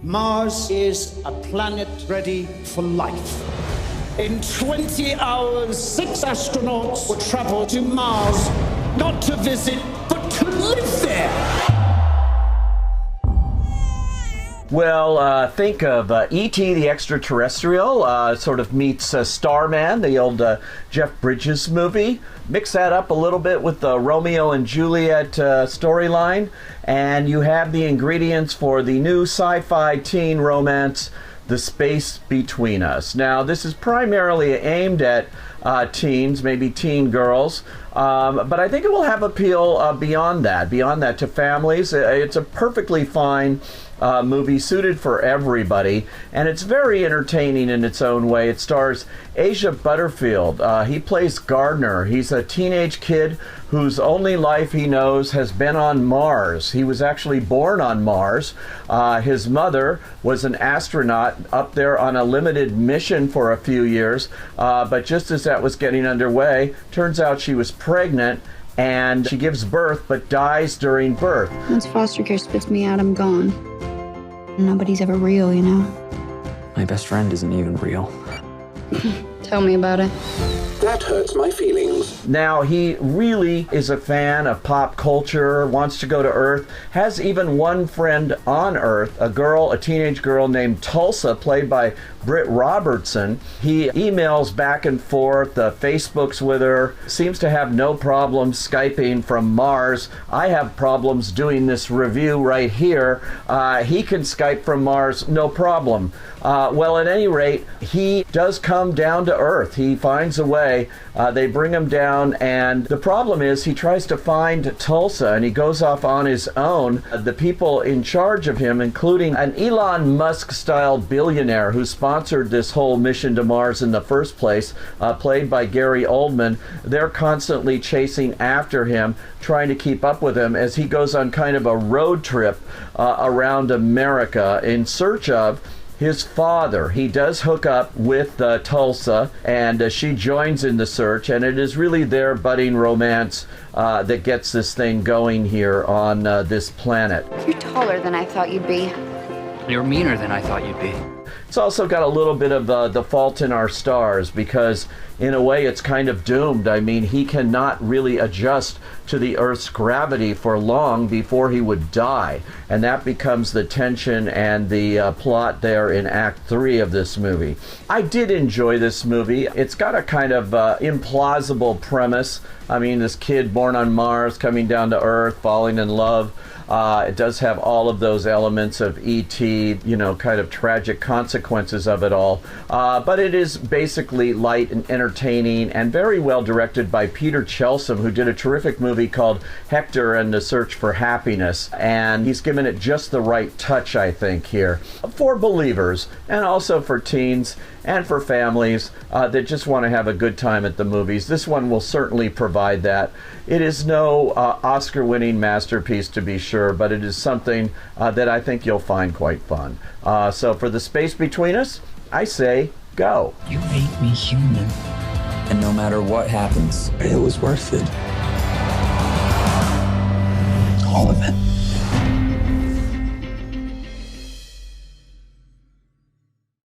Mars is a planet ready for life. In 20 hours, 6 astronauts will travel to Mars, not to visit, but to live there. Well, think of E.T. the Extraterrestrial, sort of meets Starman, the old Jeff Bridges movie. Mix that up a little bit with the Romeo and Juliet storyline, and you have the ingredients for the new sci-fi teen romance, The Space Between Us. Now, this is primarily aimed at teens, maybe teen girls, but I think it will have appeal beyond that to families. It's a perfectly fine movie suited for everybody, and it's very entertaining in its own way. It stars Asia Butterfield. He plays Gardner. He's a teenage kid whose only life he knows has been on Mars. He was actually born on Mars. His mother was an astronaut up there on a limited mission for a few years, but just as that was getting underway, turns out she was pregnant, and she gives birth but dies during birth. Once foster care spits me out, I'm gone. Nobody's ever real, you know? My best friend isn't even real. Tell me about it. That hurts my feelings. Now, he really is a fan of pop culture, wants to go to Earth, has even one friend on Earth, a teenage girl named Tulsa, played by Britt Robertson. He emails back and forth, Facebooks with her, seems to have no problem Skyping from Mars. I have problems doing this review right here. He can Skype from Mars, no problem. Well, at any rate, he does come down to Earth. He finds a way. They bring him down, and the problem is he tries to find Tulsa, and he goes off on his own. The people in charge of him, including an Elon Musk-style billionaire who sponsored this whole mission to Mars in the first place, played by Gary Oldman, they're constantly chasing after him, trying to keep up with him as he goes on kind of a road trip around America in search of his father. He does hook up with Tulsa, and she joins in the search, and it is really their budding romance that gets this thing going here on this planet. You're taller than I thought you'd be. You're meaner than I thought you'd be. It's also got a little bit of The Fault in Our Stars, because in a way it's kind of doomed. I mean, he cannot really adjust to the Earth's gravity for long before he would die. And that becomes the tension and the plot there in Act 3 of this movie. I did enjoy this movie. It's got a kind of implausible premise. I mean, this kid born on Mars, coming down to Earth, falling in love. It does have all of those elements of E.T., kind of tragic consequences of it all. But it is basically light and entertaining and very well directed by Peter Chelsom, who did a terrific movie called Hector and the Search for Happiness. And he's given it just the right touch, I think, here. For believers, and also for teens, and for families that just want to have a good time at the movies. This one will certainly provide that. It is no Oscar-winning masterpiece, to be sure, but it is something that I think you'll find quite fun. So for The Space Between Us, I say go. You make me human. And no matter what happens, It was worth it. all of it.